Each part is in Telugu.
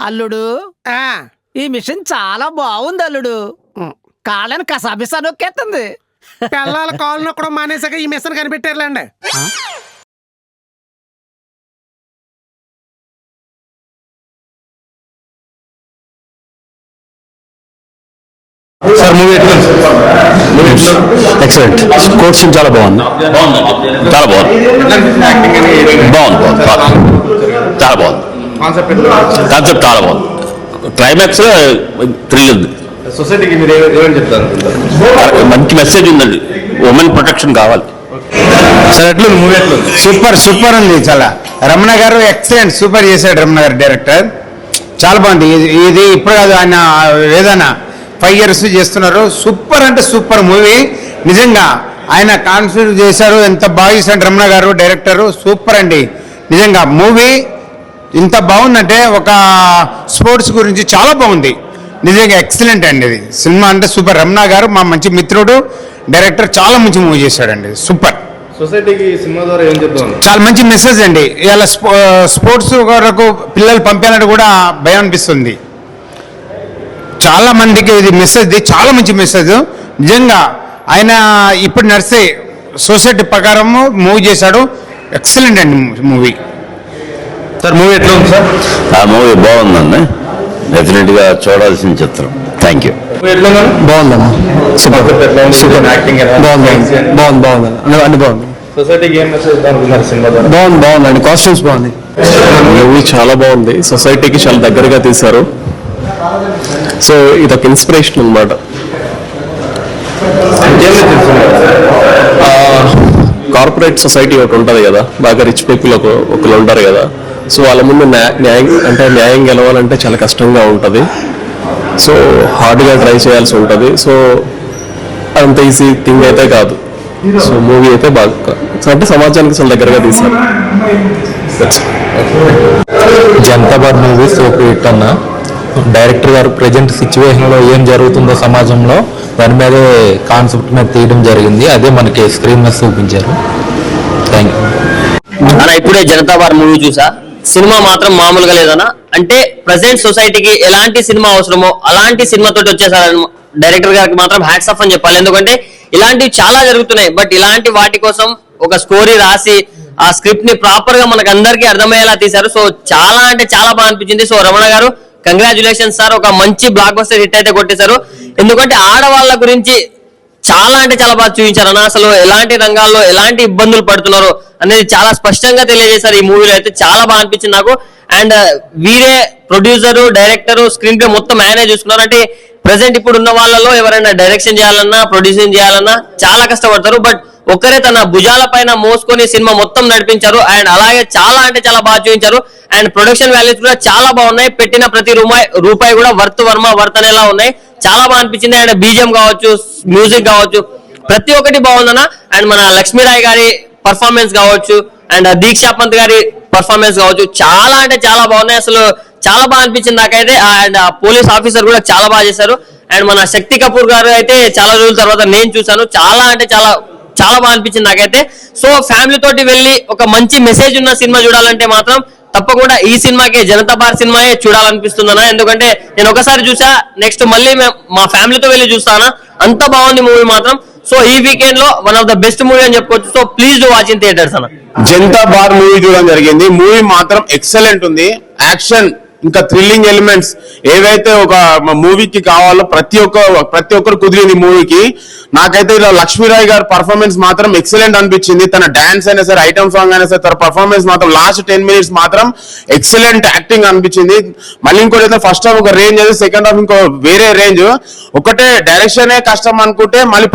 అల్లుడు ఈ మిషన్ చాలా బాగుంది అల్లుడు. కాళ్ళని కసాబిసా నొక్కేస్తుంది. పిల్లల కాళ్ళు నొక్కడం మానేసాక ఈ మిషన్ కనిపెట్టారులేండి. Sir movie excellent. కోర్స్ చాలా బాగుంది, చాలా బాగుంది, చాలా బాగుంది. కాన్సెప్ట్ చాలా బాగుంది. క్లైమాక్స్ థ్రిల్ ఉంది. సొసైటీకి మీరు ఏమని చెప్తారు? మంచి మెసేజ్ ఉందండి. ఉమెన్ ప్రొటెక్షన్ కావాలి. సార్ ఎట్లుంది మూవీ? ఎట్లుంది? సూపర్ ఉంది. చాలా రమణ గారు ఎక్సలెంట్, సూపర్ చేశాడు రమణ గారు డైరెక్టర్. చాలా బాగుంది. ఇది ఇప్పుడు కాదు, ఆయన ఏదైనా 5 years చేస్తున్నారు. సూపర్ అంటే సూపర్ మూవీ. నిజంగా ఆయన కాన్ఫిడెంట్ చేశారు. ఎంత బాగా చేశాడు రమణ గారు డైరెక్టరు. సూపర్ అండి నిజంగా. మూవీ ఇంత బాగుందంటే ఒక స్పోర్ట్స్ గురించి చాలా బాగుంది. నిజంగా ఎక్సలెంట్ అండి. ఇది సినిమా అంటే సూపర్. రమణ గారు మా మంచి మిత్రుడు, డైరెక్టర్, చాలా మంచి మూవీ చేశాడండి. సూపర్. సొసైటీకి సినిమా ద్వారా ఏం చెప్తాను? చాలా మంచి మెసేజ్ అండి. ఇలా స్పోర్ట్స్ వరకు పిల్లలు పంపాలంటే కూడా భయం అనిపిస్తుంది. చాలా మందికి ఇది మెసేజ్, చాలా మంచి మెసేజ్ నిజంగా. ఆయన ఇప్పుడు నడిచే సొసైటీ ప్రకారం మూవీ చేశాడు. ఎక్సలెంట్ అండి మూవీ. సార్ మూవీ ఎట్లా ఉంది సార్? ఆ మూవీ బాగుందండి, డెఫినెట్ గా చూడాల్సిన చిత్రం. Thank you. బాగుందమ్మా. యాక్టింగ్ బాగుంది అన్ని బాగుంది. సొసైటీకి ఏం మెసేజ్ అనుకున్నారు సినిమా ద్వారా? బాగుందండి. కాస్ట్యూమ్స్ బాగుంది. మూవీ చాలా బాగుంది. సొసైటీకి చాలా దగ్గరగా తీశారు. సో ఇదొక ఇన్స్పిరేషన్ అనమాట. కార్పొరేట్ సొసైటీ ఒకటి ఉంటుంది కదా, బాగా రిచ్ పీపుల్ ఒకరు ఉంటారు కదా. సో వాళ్ళ ముందు న్యాయం గెలవాలంటే చాలా కష్టంగా ఉంటుంది. సో హార్డ్గా ట్రై చేయాల్సి ఉంటుంది. సో అంత ఈజీ థింగ్ అయితే కాదు. సో మూవీ అయితే బాగా అంటే సమాజానికి చాలా దగ్గరగా తీశారు. జనతాబాద్ మూవీ సూపర్ హిట్ అన్న. డైరెక్టర్ గారు ప్రజెంట్ సిచ్యువేషన్లో ఏం జరుగుతుందో సమాజంలో దాని మీదే కాన్సెప్ట్ మీద తీయడం జరిగింది. అదే మనకి స్క్రీన్ మీద చూపించారు. థ్యాంక్ యూ అన్న. ఇప్పుడే జనతాబాద్ మూవీ చూసా. సినిమా మాత్రం మామూలుగా లేదన్నా. అంటే ప్రజెంట్ సొసైటీకి ఎలాంటి సినిమా అవసరమో అలాంటి సినిమాతోటి వచ్చేసారు డైరెక్టర్ గారికి మాత్రం హ్యాట్స్ ఆఫ్ అని చెప్పాలి. ఎందుకంటే ఇలాంటివి చాలా జరుగుతున్నాయి. బట్ ఇలాంటి వాటి కోసం ఒక స్టోరీ రాసి ఆ స్క్రిప్ట్ ని ప్రాపర్ గా మనకు అందరికీ అర్థమయ్యేలా తీశారు. సో చాలా అంటే చాలా బాగా అనిపించింది. సో రమణ గారు కంగ్రాచులేషన్ సార్. ఒక మంచి బ్లాక్ బస్టర్ హిట్ అయితే కొట్టేశారు. ఎందుకంటే ఆడవాళ్ళ గురించి చాలా అంటే చాలా బాగా చూపించారు అన్న. అసలు ఎలాంటి రంగాల్లో ఎలాంటి ఇబ్బందులు పడుతున్నారు అనేది చాలా స్పష్టంగా తెలియజేశారు ఈ మూవీలో. అయితే చాలా బాగా అనిపించింది నాకు. అండ్ వీరే ప్రొడ్యూసరు, డైరెక్టర్, స్క్రీన్ ప్లే మొత్తం ఆయనే చూసుకున్నారు. అంటే ప్రెసెంట్ ఇప్పుడు ఉన్న వాళ్ళలో ఎవరైనా డైరెక్షన్ చేయాలన్నా, ప్రొడ్యూసింగ్ చేయాలన్నా చాలా కష్టపడతారు. బట్ ఒక్కరే తన భుజాల పైన మోసుకొని సినిమా మొత్తం నడిపించారు. అండ్ అలాగే చాలా అంటే చాలా బాగా చూపించారు. అండ్ ప్రొడక్షన్ వాల్యూస్ కూడా చాలా బాగున్నాయి. పెట్టిన ప్రతి రూపాయి కూడా వర్త్ అనేలా ఉన్నాయి. చాలా బాగా అనిపించింది. అండ్ బీజిఎం కావచ్చు, మ్యూజిక్ కావచ్చు, ప్రతి ఒక్కటి బాగుందన్న. అండ్ మన లక్ష్మీరాయ్ గారి పర్ఫార్మెన్స్ కావచ్చు, అండ్ దీక్షా పంత్ గారి పర్ఫార్మెన్స్ కావచ్చు, చాలా అంటే చాలా బాగున్నాయి. అసలు చాలా బాగా అనిపించింది నాకైతే. అండ్ పోలీస్ ఆఫీసర్ కూడా చాలా బాగా చేశారు. అండ్ మన శక్తి కపూర్ గారు అయితే చాలా రోజుల తర్వాత నేను చూసాను. చాలా అంటే చాలా చాలా బాగా అనిపించింది నాకైతే. సో ఫ్యామిలీ తోటి వెళ్ళి ఒక మంచి మెసేజ్ ఉన్న సినిమా చూడాలంటే మాత్రం తప్పకుండా ఈ సినిమాకే, జనతాబాద్ సినిమాయే చూడాలనిపిస్తుందన్నా. ఎందుకంటే నేను ఒకసారి చూసా, నెక్స్ట్ మళ్ళీ మా ఫ్యామిలీతో వెళ్ళి చూస్తానా. అంత బాగుంది మూవీ మాత్రం. సో ఈ వీకెండ్ లో one of the best movie అని చెప్పుకోవచ్చు. So please do watch in theatres అన్న. జనతాబాద్ మూవీ చూడడం జరిగింది. మూవీ మాత్రం ఎక్సలెంట్ ఉంది. యాక్షన్ ఇంకా థ్రిల్లింగ్ ఎలిమెంట్స్ ఏవైతే ఒక మూవీకి కావాలో ప్రతి ఒక్కరు కుదిరింది మూవీకి. నాకైతే ఇలా లక్ష్మీరాయ్ గారి పర్ఫార్మెన్స్ మాత్రం ఎక్సలెంట్ అనిపించింది. తన డాన్స్ అయినా సరే, ఐటమ్ సాంగ్ అయినా సరే, తన పర్ఫార్మెన్స్ మాత్రం లాస్ట్ 10 minutes మాత్రం ఎక్సలెంట్ యాక్టింగ్ అనిపించింది. మళ్ళీ ఇంకోటి అయితే ఫస్ట్ హాఫ్ ఒక రేంజ్ అయితే, సెకండ్ హాఫ్ ఇంకో వేరే రేంజ్. ఒకటే డైరెక్షనే కష్టం అనుకుంటే మళ్ళీ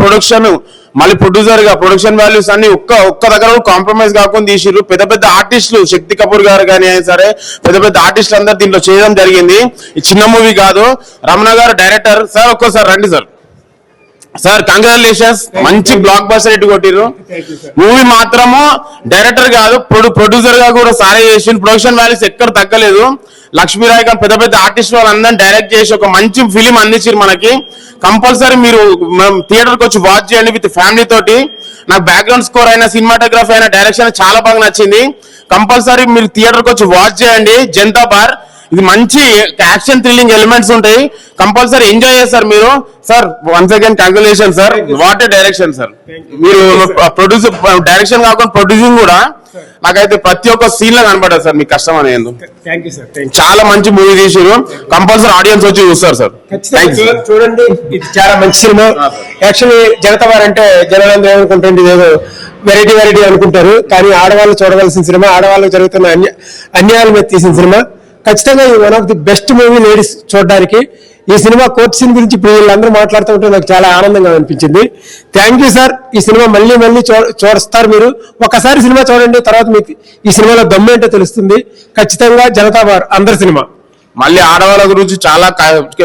ప్రొడ్యూసర్ గా ప్రొడక్షన్ వాల్యూస్ అన్ని ఒక్క దగ్గర కాంప్రమైజ్ కాకుండా తీసిర్రు. పెద్ద పెద్ద ఆర్టిస్టులు, శక్తి కపూర్ గారు కానీ సరే, పెద్ద పెద్ద ఆర్టిస్టులు అందరు దీంట్లో చేయడం జరిగింది. ఈ చిన్న మూవీ కాదు. రమణ గారు డైరెక్టర్ సార్, ఒక్కోసారి రండి సార్. సార్ కంగ్రాచులేషన్స్, మంచి బ్లాక్ బస్టర్ హిట్ కొట్టిర్రు. మూవీ మాత్రము డైరెక్టర్ కాదు, ప్రొడ్యూసర్ గా కూడా సారే చేసి ప్రొడక్షన్ వాల్యూస్ ఎక్కడ తగ్గలేదు. లక్ష్మీరాయ్ గారు పెద్ద పెద్ద ఆర్టిస్ట్ వాళ్ళందరినీ డైరెక్ట్ చేసి ఒక మంచి ఫిలిం అందించారు మనకి. కంపల్సరీ మీరు థియేటర్కి వచ్చి వాచ్ చేయండి విత్ ఫ్యామిలీ తోటి. నాకు బ్యాక్గ్రౌండ్ స్కోర్ అయినా, సినిమాటోగ్రఫీ అయినా, డైరెక్షన్ చాలా బాగా నచ్చింది. కంపల్సరీ మీరు థియేటర్కి వచ్చి వాచ్ చేయండి. జనతాబాద్ ఇది మంచి యాక్షన్ థ్రిల్లింగ్ ఎలిమెంట్స్ ఉంటాయి, కంపల్సరీ ఎంజాయ్ చేస్తారు మీరు. Sir once again congratulation sir, what a direction sir. మీరు ప్రొడ్యూస్ డైరెక్షన్ కాకుండా ప్రొడ్యూసింగ్ కూడా నాకైతే ప్రతి ఒక్క సీన్ లో కనపడదు సార్, మీకు కష్టం అనేది. చాలా మంచి మూవీ తీసారు, కంపల్సరీ ఆడియన్స్ వచ్చి చూస్తారు సార్. చూడండి, ఇది చాలా మంచి సినిమా. యాక్చువల్లీ జనతా వార్ అంటే జనాలందరూ ఏమనుకుంటుంది, ఏదో వెరైటీ అనుకుంటారు, కానీ ఆడవాళ్ళు చూడవలసిన సినిమా, ఆడవాళ్ళకి జరుగుతున్న అన్యాయాల మీద తీసిన సినిమా. ఖచ్చితంగా ఇది one of the best movie ladies చూడడానికి. ఈ సినిమా కోర్ట్ సీన్ గురించి ఇప్పుడు వీళ్ళందరూ మాట్లాడుతుంటే నాకు చాలా ఆనందంగా అనిపించింది. Thank you sir. ఈ సినిమా మళ్ళీ చూస్తారు మీరు. ఒకసారి సినిమా చూడండి, తర్వాత మీకు ఈ సినిమాలో దమ్ము ఏంటో తెలుస్తుంది. ఖచ్చితంగా జనతా వార్ అందరి సినిమా. మళ్ళీ ఆడవాళ్ళ గురించి చాలా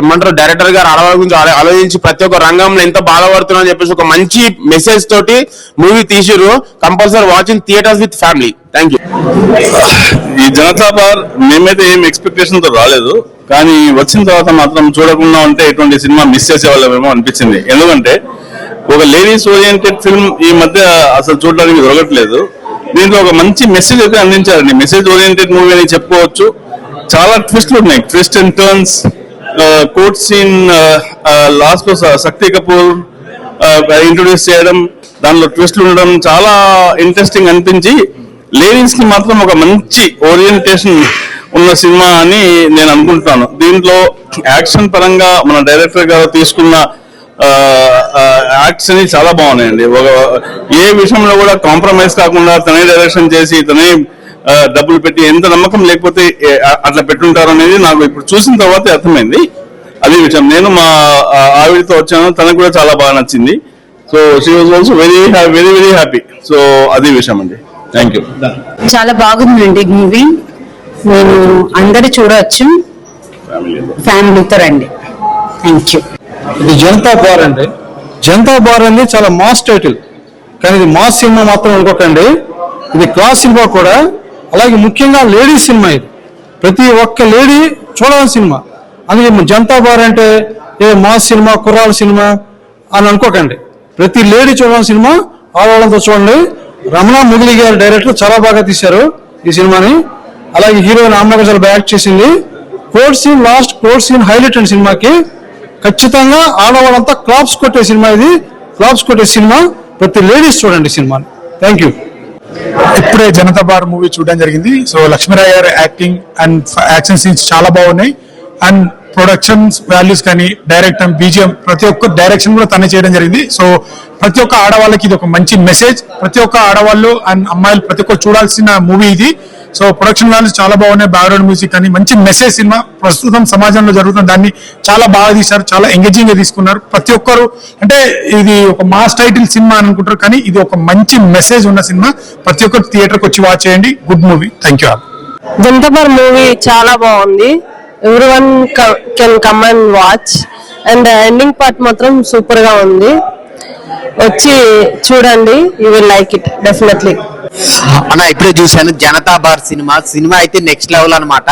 ఏమంటారు, డైరెక్టర్ గారు ఆడవాళ్ళ గురించి ఆలోచించి ప్రతి ఒక్క రంగంలో ఎంత బాధపడుతున్నా అని చెప్పేసి ఒక మంచి మెసేజ్ తోటి మూవీ తీసిరు. Compulsory watching theaters with family. Thank you. ఈ జనతా బార్ మేమైతే ఏం ఎక్స్పెక్టేషన్ తో రాలేదు, కానీ వచ్చిన తర్వాత మాత్రం చూడకుండా ఉంటే ఇటువంటి సినిమా మిస్ చేసేవాళ్ళమేమో అనిపించింది. ఎందుకంటే ఒక లేడీస్ ఓరియంటెడ్ ఫిల్మ్ ఈ మధ్య అసలు చూడడానికి దొరకట్లేదు. దీంట్లో ఒక మంచి మెసేజ్ అయితే అందించారండి. మెసేజ్ ఓరియంటెడ్ మూవీ అని చెప్పుకోవచ్చు. చాలా ట్విస్ట్లు ఉన్నాయి, twist and turns. Court scene last లో శక్తి కపూర్ ఇంట్రొడ్యూస్ చేయడం, దానిలో ట్విస్ట్లు ఉండడం చాలా ఇంట్రెస్టింగ్ అనిపించి లేడీస్ కి మాత్రం ఒక మంచి ఓరియంటేషన్ ఉన్న సినిమా అని నేను అనుకుంటున్నాను. దీంట్లో యాక్షన్ పరంగా మన డైరెక్టర్ గారు తీసుకున్న యాక్ట్స్ అని చాలా బాగున్నాయండి. ఏ విషయంలో కూడా కాంప్రమైజ్ కాకుండా తనే డైరెక్షన్ చేసి తనే డబ్బులు పెట్టి, ఎంత నమ్మకం లేకపోతే అట్లా పెట్టుంటారు అనేది నాకు ఇప్పుడు చూసిన తర్వాత అర్థమైంది. అదే విషయం, నేను మా ఆవిడతో వచ్చాను, తనకు కూడా చాలా బాగా నచ్చింది. So she was also very very happy. So అదే విషయం అండి. Thank you. చాలా బాగుందండి మూవీ, నేను అందరు చూడవచ్చు, ఫ్యామిలీతో రండి. Thank you. ఇది జనతా బార్ అండి. జనతా బార్ అనేది చాలా మాస్ టైటిల్, కానీ ఇది మాస్ సినిమా మాత్రం అనుకోకండి, ఇది క్లాస్ సినిమా కూడా. అలాగే ముఖ్యంగా లేడీస్ సినిమా. ఇది ప్రతి ఒక్క లేడీ చూడాల్సిన సినిమా. అందుకే జనతా బార్ అంటే ఏ మాస్ సినిమా, కుర్రాల సినిమా అని అనుకోకండి. ప్రతి లేడీ చూడాల్సిన సినిమా, ఆడవాళ్ళంతా చూడండి. రమణ ముగిలి గారు డైరెక్టర్ చాలా బాగా తీశారు ఈ సినిమాని. అలాగే హీరోయిన్ ఆమ్నా చాలా బాగా యాక్ట్ చేసింది. Court scene, last court scene highlight అండి సినిమాకి. ఖచ్చితంగా ఆడవాళ్ళంతా క్లాప్స్ కొట్టే సినిమా ఇది, క్లాప్స్ కొట్టే సినిమా. ప్రతి లేడీస్ చూడండి సినిమాని. Thank you. ఇప్పుడే జనతా బార్ మూవీ చూడడం జరిగింది. సో లక్ష్మీరాయ్ గారి యాక్టింగ్ అండ్ యాక్షన్ సీన్స్ చాలా బాగున్నాయి. అండ్ ప్రొడక్షన్స్ వాల్యూస్ కానీ, డైరెక్టర్, బీజిఎం, ప్రతి ఒక్క డైరెక్షన్ కూడా తనే చేయడం జరిగింది. సో ప్రతి ఒక్క ఆడవాళ్ళకి ఇది ఒక మంచి మెసేజ్. ప్రతి ఒక్క ఆడవాళ్ళు అండ్ అమ్మాయిలు ప్రతి ఒక్కరు చూడాల్సిన మూవీ ఇది. సో ప్రొడక్షన్ వాల్యూస్ చాలా బాగున్నాయి, బ్యాక్గ్రౌండ్ మ్యూజిక్ కానీ మంచి మెసేజ్ సినిమా. ప్రస్తుతం సమాజంలో జరుగుతున్న దాన్ని చాలా బాగా తీశారు, చాలా ఎంగేజింగ్ గా తీసుకున్నారు. ప్రతి ఒక్కరు అంటే ఇది ఒక మాస్ టైటిల్ సినిమా అని అనుకుంటారు, కానీ ఇది ఒక మంచి మెసేజ్ ఉన్న సినిమా. ప్రతి ఒక్కరు థియేటర్కి వచ్చి వాచ్ చేయండి. Good movie. Thank you. Janata bar movie చాలా బాగుంది. Everyone can come and watch. And ending part మాత్రం సూపర్ గా ఉంది, వచ్చి చూడండి, you will like it definitely. అన్న ఇప్పుడే చూశాను జనతా బార్ సినిమా అయితే నెక్స్ట్ లెవెల్ అన్నమాట.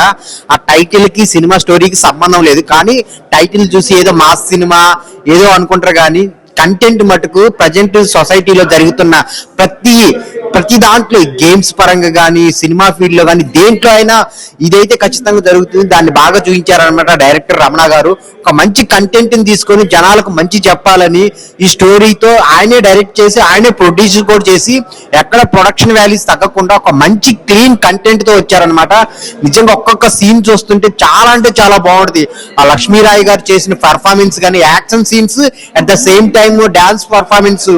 ఆ టైటిల్ కి సినిమా స్టోరీకి సంబంధం లేదు, కానీ టైటిల్ చూసి ఏదో మాస్ సినిమా ఏదో అనుకుంటారు, కానీ కంటెంట్ మటుకు ప్రజెంట్ సొసైటీలో జరుగుతున్న ప్రతి దాంట్లో గేమ్స్ పరంగా కానీ, సినిమా ఫీల్డ్ లో కానీ, దేంట్లో అయినా ఇదైతే ఖచ్చితంగా జరుగుతుంది. దాన్ని బాగా చూపించారనమాట డైరెక్టర్ రమణ గారు. ఒక మంచి కంటెంట్ ని తీసుకొని జనాలకు మంచి చెప్పాలని ఈ స్టోరీతో ఆయనే డైరెక్ట్ చేసి, ఆయనే ప్రొడ్యూస్ కూడా చేసి, ఎక్కడ ప్రొడక్షన్ వాల్యూస్ తగ్గకుండా ఒక మంచి క్లీన్ కంటెంట్ తో వచ్చారనమాట. నిజంగా ఒక్కొక్క సీన్ చూస్తుంటే చాలా అంటే చాలా బాగుంటుంది. ఆ లక్ష్మీరాయ్ గారు చేసిన పర్ఫార్మెన్స్ కానీ, action scenes, at the same time dance performance,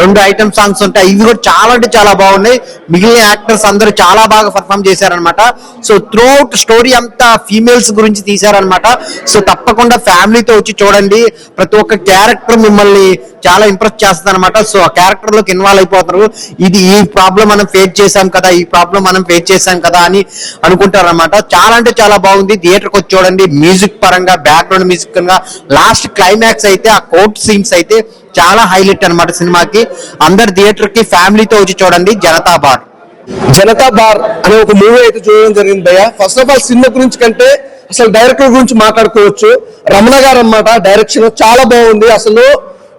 2 item songs ఉంటాయి, ఇవి కూడా చాలా అంటే చాలా బాగున్నాయి. మిగిలిన యాక్టర్స్ అందరూ చాలా బాగా పర్ఫార్మ్ చేశారనమాట. సో త్రూ అవుట్ స్టోరీ అంతా ఫీమేల్స్ గురించి తీశారనమాట. సో తప్పకుండా ఫ్యామిలీతో వచ్చి చూడండి. ప్రతి ఒక్క క్యారెక్టర్ మిమ్మల్ని చాలా ఇంప్రెస్ చేస్తుంది అనమాట. సో ఆ క్యారెక్టర్ లోకి ఇన్వాల్వ్ అయిపోతారు. ఈ ప్రాబ్లం మనం ఫేస్ చేశాం కదా, ఈ ప్రాబ్లం మనం ఫేస్ చేశాం కదా అని అనుకుంటారు అనమాట. చాలా అంటే చాలా బాగుంది. థియేటర్కి వచ్చి చూడండి. మ్యూజిక్ పరంగా, బ్యాక్గ్రౌండ్ మ్యూజిక్ పరంగా, లాస్ట్ క్లైమాక్స్ అయితే ఆ కోర్ట్ సీన్స్ అయితే చాలా హైలైట్ అనమాట సినిమాకి. అందరు థియేటర్ కి ఫ్యామిలీతో వచ్చి చూడండి జనతా బార్. జనతా బార్ అనే ఒక మూవీ అయితే చూడడం జరిగింది భయ్య. ఫస్ట్ ఆఫ్ ఆల్ సినిమా గురించి కంటే అసలు డైరెక్టర్ గురించి మాట్లాడుకోవచ్చు. రమణ గారు అన్నమాట. డైరెక్షన్ చాలా బాగుంది. అసలు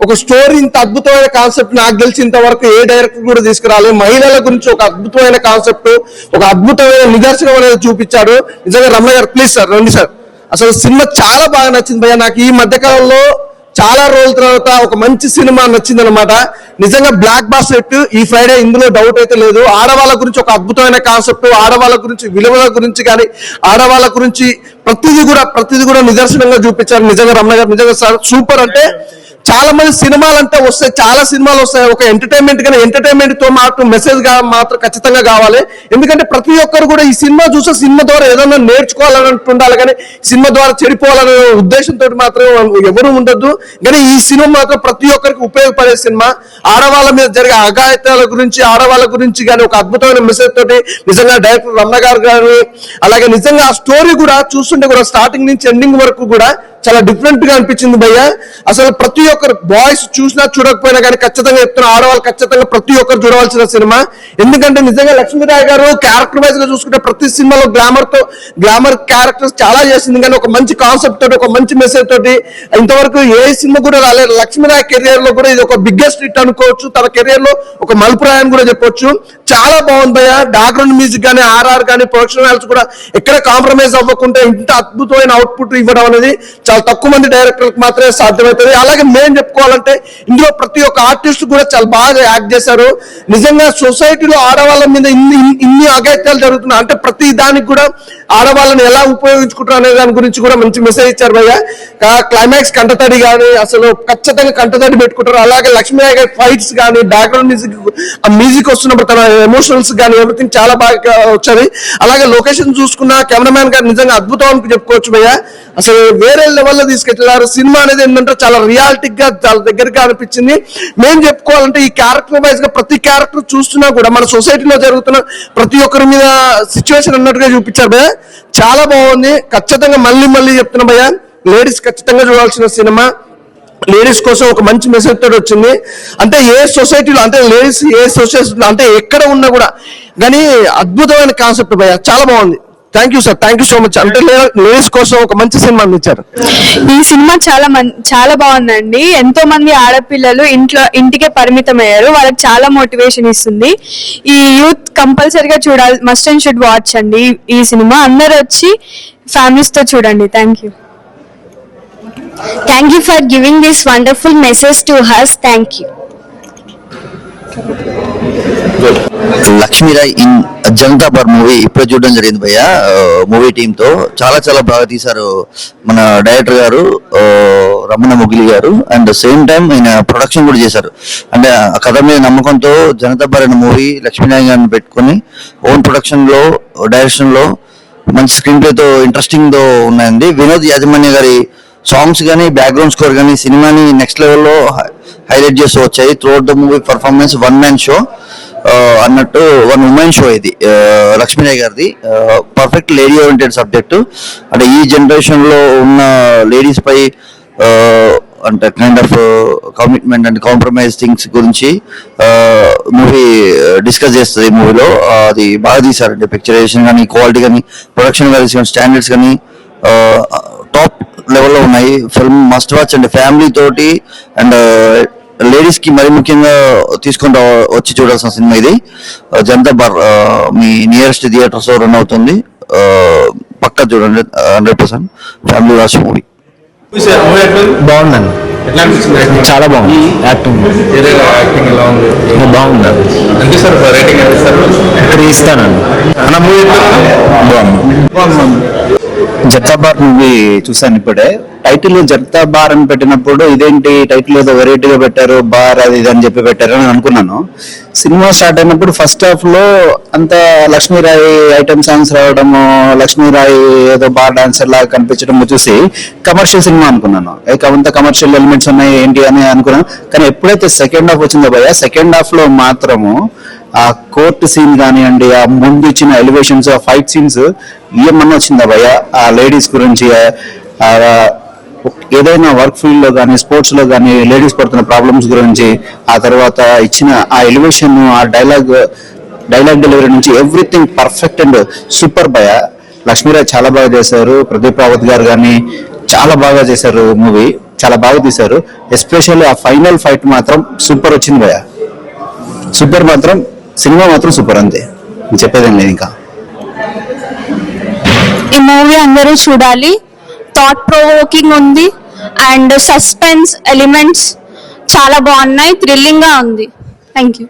ఒక స్టోరీ ఇంత అద్భుతమైన కాన్సెప్ట్ నాకు తెలిసినంత వరకు ఏ డైరెక్టర్ కూడా తీసుకురాలి. మహిళల గురించి ఒక అద్భుతమైన కాన్సెప్ట్, ఒక అద్భుతమైన నిదర్శనం అనేది చూపించాడు. నిజంగా రమణ గారు ప్లీజ్ సార్ రండి సార్. అసలు సినిమా చాలా బాగా నచ్చింది భయ్య. నాకు ఈ మధ్యకాలంలో చాలా రోజుల తర్వాత ఒక మంచి సినిమా నచ్చింది అనమాట. నిజంగా బ్లాక్ బాస్టర్ ఈ ఫ్రైడే, ఇందులో డౌట్ అయితే లేదు. ఆడవాళ్ళ గురించి ఒక అద్భుతమైన కాన్సెప్ట్, ఆడవాళ్ళ గురించి విలువల గురించి కానీ ఆడవాళ్ళ గురించి ప్రతిదీ కూడా నిదర్శనంగా చూపించారు. నిజంగా రమణ గారు నిజంగా సూపర్. అంటే చాలా మంది సినిమాలు అంటే వస్తాయి, చాలా సినిమాలు వస్తాయి. ఒక ఎంటర్టైన్మెంట్ కానీ ఎంటర్టైన్మెంట్ తో మెసేజ్ మాత్రం ఖచ్చితంగా కావాలి. ఎందుకంటే ప్రతి ఒక్కరు కూడా ఈ సినిమా చూస్తే సినిమా ద్వారా ఏదైనా నేర్చుకోవాలని ఉండాలి, కానీ సినిమా ద్వారా చెడిపోవాలనే ఉద్దేశంతో మాత్రం ఎవరు ఉండొద్దు. కానీ ఈ సినిమా మాత్రం ప్రతి ఒక్కరికి ఉపయోగపడే సినిమా. ఆడవాళ్ళ మీద జరిగే అఘాయిత్యాల గురించి, ఆడవాళ్ళ గురించి కానీ ఒక అద్భుతమైన మెసేజ్ తోటి నిజంగా డైరెక్టర్ రమణ గారు కానీ, అలాగే నిజంగా ఆ స్టోరీ కూడా చూస్తుంటే కూడా స్టార్టింగ్ నుంచి ఎండింగ్ వరకు కూడా చాలా డిఫరెంట్ గా అనిపించింది భయ్య. అసలు ప్రతి ఒక్కరు బాయ్స్ చూసినా చూడకపోయినా కానీ ఖచ్చితంగా చెప్తున్నా, ఆడవాళ్ళు ఖచ్చితంగా ప్రతి ఒక్కరు చూడవలసిన సినిమా. ఎందుకంటే నిజంగా లక్ష్మీరాయ్ గారు క్యారెక్టర్ వైజ్ గా చూసుకుంటే ప్రతి సినిమాలో గ్లామర్ క్యారెక్టర్స్ చాలా చేసింది, కానీ ఒక మంచి కాన్సెప్ట్ తోటి, ఒక మంచి మెసేజ్ తోటి ఇంతవరకు ఏ సినిమా కూడా రాలేదు. లక్ష్మీరాయ్ కెరియర్ లో కూడా ఇది ఒక బిగ్గెస్ట్ హిట్ అనుకోవచ్చు. తన కెరియర్ లో ఒక మలుపురాయని కూడా చెప్పొచ్చు. చాలా బాగుంది భయ్య. బ్యాక్గ్రౌండ్ మ్యూజిక్ కానీ, ఆర్ఆర్ కానీ, ప్రొడక్షన్ వాల్యూస్ కూడా ఎక్కడ కాంప్రమైజ్ అవ్వకుండా ఇంత అద్భుతమైన అవుట్పుట్ ఇవ్వడం అనేది చాలా తక్కువ మంది డైరెక్టర్లకు మాత్రమే సాధ్యమవుతుంది. అలాగే మేము చెప్పుకోవాలంటే ఇందులో ప్రతి ఒక్క ఆర్టిస్ట్ కూడా చాలా బాగా యాక్ట్ చేశారు. నిజంగా సొసైటీలో ఆడవాళ్ళ మీద ఇన్ని అఘాయిత్యాలు జరుగుతున్నాయి అంటే ప్రతి దానికి కూడా ఆడవాళ్ళని ఎలా ఉపయోగించుకుంటారు అనే దాని గురించి కూడా మంచి మెసేజ్ ఇచ్చారు భయ్య. క్లైమాక్స్ కంటతడి కానీ అసలు ఖచ్చితంగా కంటతడి పెట్టుకుంటారు. అలాగే లక్ష్మీరాయ్ గారి ఫైట్స్ కానీ, బ్యాక్గ్రౌండ్ మ్యూజిక్ వస్తున్నప్పుడు తన ఎమోషనల్స్ కానీ ఎవ్రీథింగ్ చాలా బాగా వచ్చాయి. అలాగే లొకేషన్ చూసుకున్న కెమెరామ్యాన్ గారు నిజంగా అద్భుతం అని చెప్పుకోవచ్చు భయ్య. అసలు వేరే లెవెల్లో తీసుకెళ్లారు. సినిమా అనేది ఏంటంటే చాలా రియాలిటిక్ గా, చాలా దగ్గరగా అనిపించింది. మేము చెప్పుకోవాలంటే ఈ క్యారెక్టర్ వైజ్ గా ప్రతి క్యారెక్టర్ చూస్తున్నా కూడా మన సొసైటీలో జరుగుతున్న ప్రతి ఒక్కరి మీద సిచ్యువేషన్ అన్నట్టుగా చూపించారు భయ్య. చాలా బాగుంది. ఖచ్చితంగా మళ్ళీ చెప్తున్నా భయ్య, లేడీస్ ఖచ్చితంగా చూడాల్సిన సినిమా. లేడీస్ కోసం ఒక మంచి మెసేజ్ తోటి వచ్చింది. అంటే ఏ సొసైటీలో అంటే లేడీస్ ఏ సొసైటీలో అంటే ఎక్కడ ఉన్నా కూడా కానీ అద్భుతమైన కాన్సెప్ట్ భయ్య. చాలా బాగుంది. Thank you sir, thank you so much. అంటే లేడీస్ కోసం ఒక మంచి సినిమా అందించారు. ఈ సినిమా చాలా బాగుందండి. ఎంతో మంది ఆడపిల్లలు ఇంటికే పరిమితం అయ్యారు. వాళ్ళకి చాలా మోటివేషన్ ఇస్తుంది. ఈ యూత్ కంపల్సరీగా చూడాలి, మస్ట్ అండ్ షుడ్ వాచ్ అండి ఈ సినిమా. అందరూ వచ్చి ఫ్యామిలీస్ తో చూడండి. Thank you. Thank you for giving this wonderful message to us. Thank you. Lakshmi Rai in Janata party movie ఇప్పుడే చూడడం జరిగింది భయ్య. మూవీ టీమ్ తో చాలా బాగా తీశారు మన డైరెక్టర్ గారు రమణ మొగిలి గారు. అండ్ సేమ్ టైం ఆయన ప్రొడక్షన్ కూడా చేశారు. అంటే ఆ కథ మీద నమ్మకంతో జనతా పార్టీ అనే మూవీ లక్ష్మీనారాయణ గారిని పెట్టుకొని ఓన్ ప్రొడక్షన్ లో, డైరెక్షన్ లో మంచి స్క్రీన్ ప్లే తో ఇంట్రెస్టింగ్ తో ఉన్నాయండి. వినోద్ యాజమాన్య గారి సాంగ్స్ కానీ, బ్యాక్గ్రౌండ్ స్కోర్ కానీ సినిమాని నెక్స్ట్ లెవెల్లో హైలైట్ చేస్తూ వచ్చాయి. Throughout the movie performance one man show అన్నట్టు, వన్ ఉమెన్ షో ఇది లక్ష్మీరాయ్ గారిది. Perfect lady oriented subject. అంటే ఈ జనరేషన్ లో ఉన్న లేడీస్ పై అంటే kind of commitment and compromise things గురించి మూవీ డిస్కస్ చేస్తుంది. మూవీలో అది బాగా తీశారండి. పిక్చరైజేషన్ కానీ, క్వాలిటీ కానీ, ప్రొడక్షన్ వాల్యూస్ కానీ, స్టాండర్డ్స్ కానీ టాప్ లెవెల్లో ఉన్నాయి. ఫిల్మ్ మస్ట్ వాచ్ అండి ఫ్యామిలీ తోటి. అండ్ లేడీస్ కి మరి ముఖ్యంగా తీసుకుంటూ వచ్చి చూడాల్సిన సినిమా ఇది. జనతా బార్ మీ నియరెస్ట్ థియేటర్స్ రన్ అవుతుంది. పక్కా చూడండి, 100% ఫ్యామిలీ వాచ్ మూవీ. బాగుందండి, చాలా బాగుంది. యాక్టింగ్ ఎలా ఉంది? బాగుందండి. ఎంత సార్ రేటింగ్ ఎంత సార్? 3 ఇస్తానండి. అన్న మూవీ జనతా బార్ మూవీ చూసాను ఇప్పుడే. టైటిల్ జనతా బార్ అని పెట్టినప్పుడు ఇదేంటి టైటిల్ ఏదో వెరైటీగా పెట్టారు, బార్ అది ఇది అని చెప్పి పెట్టారు అని అనుకున్నాను. సినిమా స్టార్ట్ అయినప్పుడు ఫస్ట్ హాఫ్ లో అంత లక్ష్మీరాయ్ ఐటమ్ సాంగ్స్ రావడము, లక్ష్మీరాయ్ ఏదో బార్ డాన్సర్ లాగా కనిపించడం చూసి కమర్షియల్ సినిమా అనుకున్నాను. అంత కమర్షియల్ ఎలిమెంట్స్ ఉన్నాయి ఏంటి అని అనుకున్నాను. కానీ ఎప్పుడైతే సెకండ్ హాఫ్ వచ్చిందో భయ్య, సెకండ్ హాఫ్ లో మాత్రము ఆ కోర్ట్ సీన్ కానివ్వండి, ఆ ముందు ఇచ్చిన ఎలివేషన్స్, ఆ ఫైట్ సీన్స్ ఏమన్నా వచ్చిందా భయ్య? ఆ లేడీస్ గురించి, ఏదైనా వర్క్ ఫీల్డ్ లో కానీ, స్పోర్ట్స్ లో కానీ లేడీస్ పడుతున్న ప్రాబ్లమ్స్ గురించి, ఆ తర్వాత ఇచ్చిన ఆ ఎలివేషన్, ఆ డైలాగ్ డెలివరీ నుంచి ఎవ్రీథింగ్ పర్ఫెక్ట్ అండ్ సూపర్ భయ్య. లక్ష్మీరాయ్ చాలా బాగా చేశారు. ప్రదీప్ రావత్ గారు కానీ చాలా బాగా చేశారు మూవీ. చాలా బాగా తీశారు. ఎస్పెషల్లీ ఆ ఫైనల్ ఫైట్ మాత్రం సూపర్ వచ్చింది భయ్య. సూపర్ మాత్రం, సినిమా మాత్రం సూపర్, అంతే, చెప్పేదేం లేదు ఇంకా. ఈ మూవీ అందరూ చూడాలి. థాట్ ప్రొవోకింగ్ ఉంది అండ్ సస్పెన్స్ ఎలిమెంట్స్ చాలా బాగున్నాయి, థ్రిల్లింగ్ గా ఉంది. Thank you.